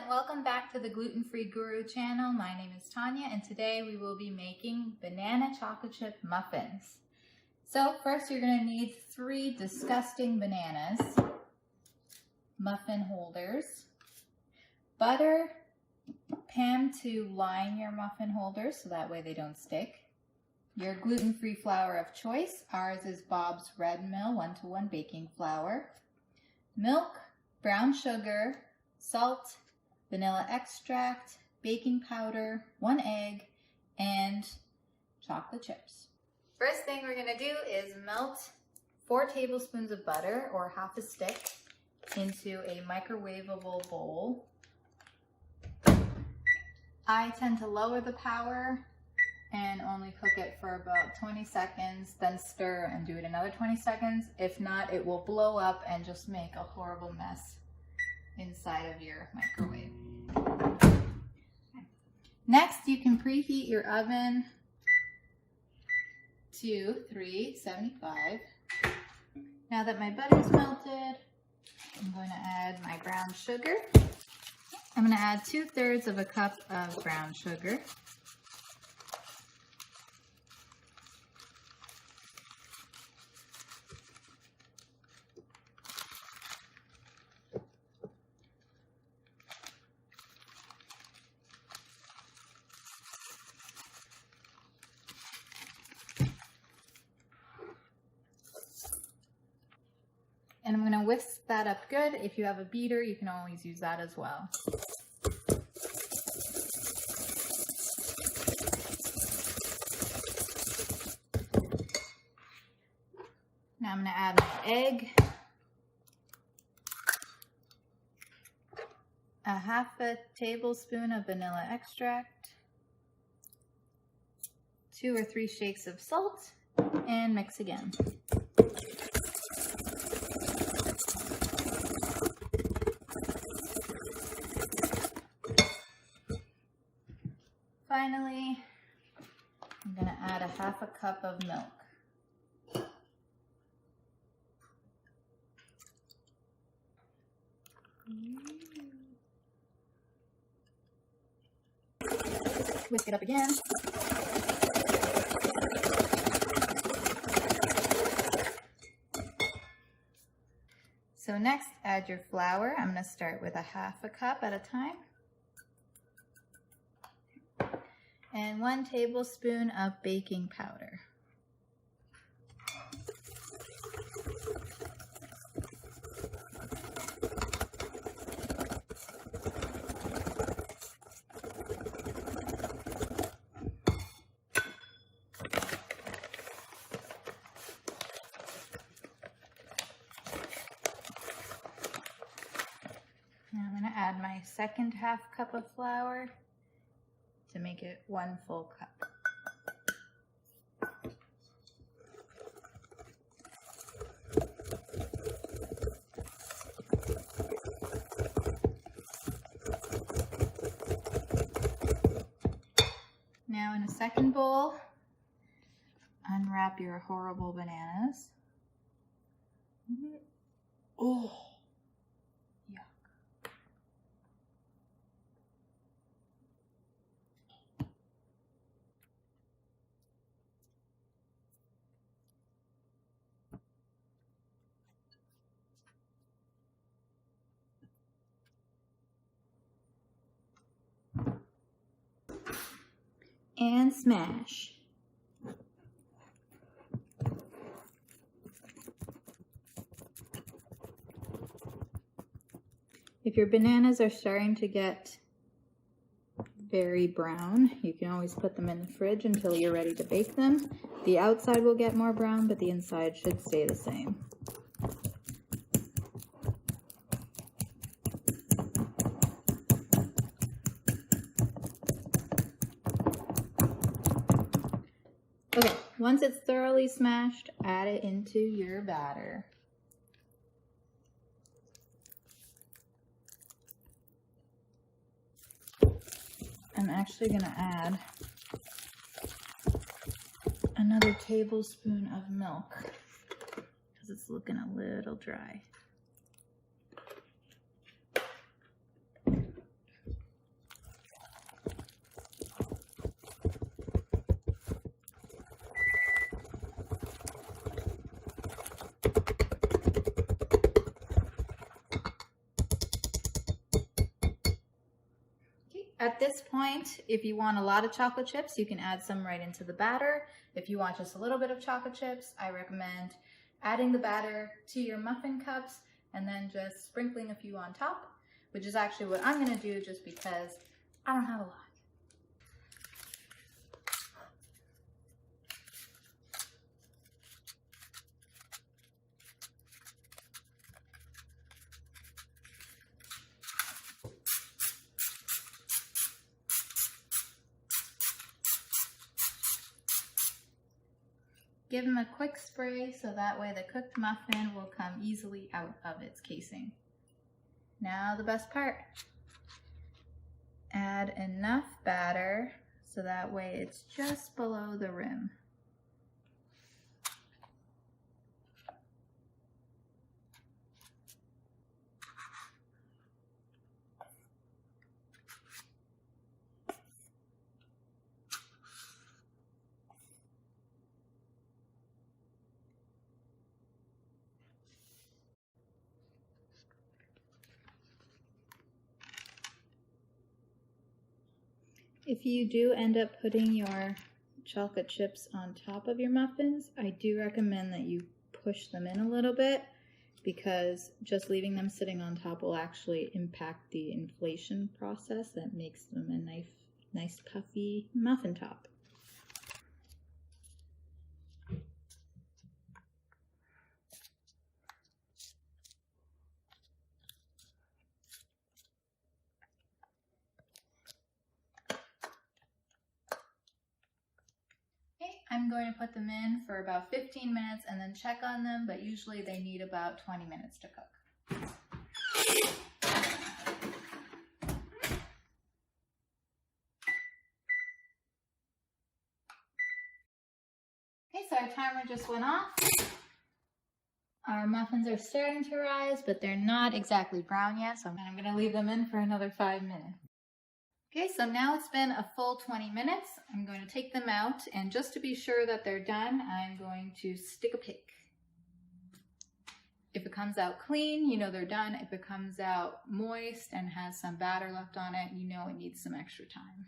and welcome back to the Gluten-Free Guru channel. My name is Tanya and today we will be making banana chocolate chip muffins. So first you're going to need 3 disgusting bananas, muffin holders, butter, pan to line your muffin holders so that way they don't stick, your gluten-free flour of choice. Ours is Bob's Red Mill 1-to-1 baking flour, milk, brown sugar, salt, vanilla extract, baking powder, 1 egg, and chocolate chips. First thing we're going to do is melt 4 tablespoons of butter, or half a stick, into a microwavable bowl. I tend to lower the power and only cook it for about 20 seconds, then stir and do it another 20 seconds. If not, it will blow up and just make a horrible mess inside of your microwave. Next, you can preheat your oven to 375. Now that my butter's melted, I'm going to add my brown sugar. I'm going to add 2/3 of a cup of brown sugar. And I'm going to whisk that up good. If you have a beater, you can always use that as well. Now I'm going to add my egg, a 1/2 tablespoon of vanilla extract, 2 or 3 shakes of salt, and mix again. Finally, I'm going to add a 1/2 cup of milk. Whisk it up again. So next, add your flour. I'm going to start with a 1/2 cup at a time. And 1 tablespoon of baking powder. Now I'm going to add my second 1/2 cup of flour to make it 1 full cup. Now in a second bowl, unwrap your horrible bananas. Oh, yuck. And smash. If your bananas are starting to get very brown, you can always put them in the fridge until you're ready to bake them. The outside will get more brown, but the inside should stay the same. Okay, once it's thoroughly smashed, add it into your batter. I'm actually going to add another tablespoon of milk because it's looking a little dry. At this point, if you want a lot of chocolate chips, you can add some right into the batter. If you want just a little bit of chocolate chips, I recommend adding the batter to your muffin cups and then just sprinkling a few on top, which is actually what I'm gonna do just because I don't have a lot. Give them a quick spray so that way the cooked muffin will come easily out of its casing. Now the best part. Add enough batter so that way it's just below the rim. If you do end up putting your chocolate chips on top of your muffins, I do recommend that you push them in a little bit because just leaving them sitting on top will actually impact the inflation process that makes them a nice puffy muffin top. I'm going to put them in for about 15 minutes and then check on them, but usually they need about 20 minutes to cook. Okay, so our timer just went off. Our muffins are starting to rise, but they're not exactly brown yet, so I'm going to leave them in for another 5 minutes. Okay, so now it's been a full 20 minutes. I'm going to take them out, and just to be sure that they're done, I'm going to stick a pick. If it comes out clean, you know they're done. If it comes out moist and has some batter left on it, you know it needs some extra time.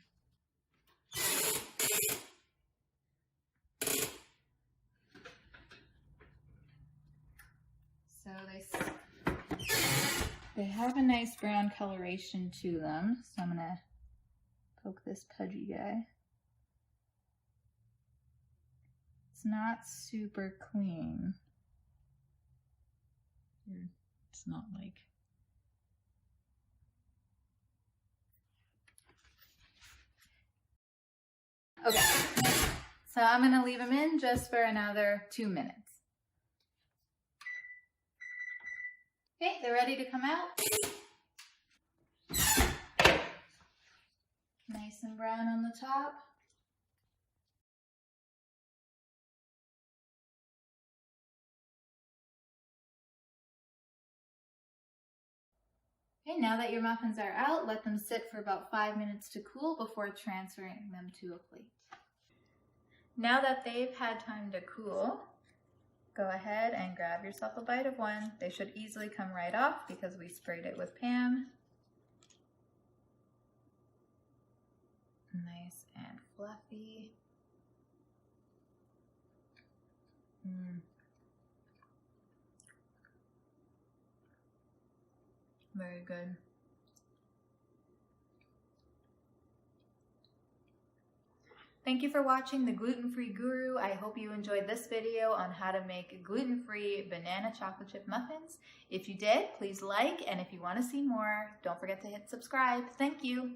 So they have a nice brown coloration to them, so I'm gonna poke this pudgy guy. It's not super clean. It's not like... Okay, so I'm gonna leave them in just for another 2 minutes. Okay, they're ready to come out. Nice and brown on the top. Okay, now that your muffins are out, let them sit for about 5 minutes to cool before transferring them to a plate. Now that they've had time to cool, go ahead and grab yourself a bite of one. They should easily come right off because we sprayed it with Pam. Nice and fluffy. Very good. Thank you for watching The Gluten-Free Guru. I hope you enjoyed this video on how to make gluten-free banana chocolate chip muffins. If you did, please like, and if you want to see more, don't forget to hit subscribe. Thank you.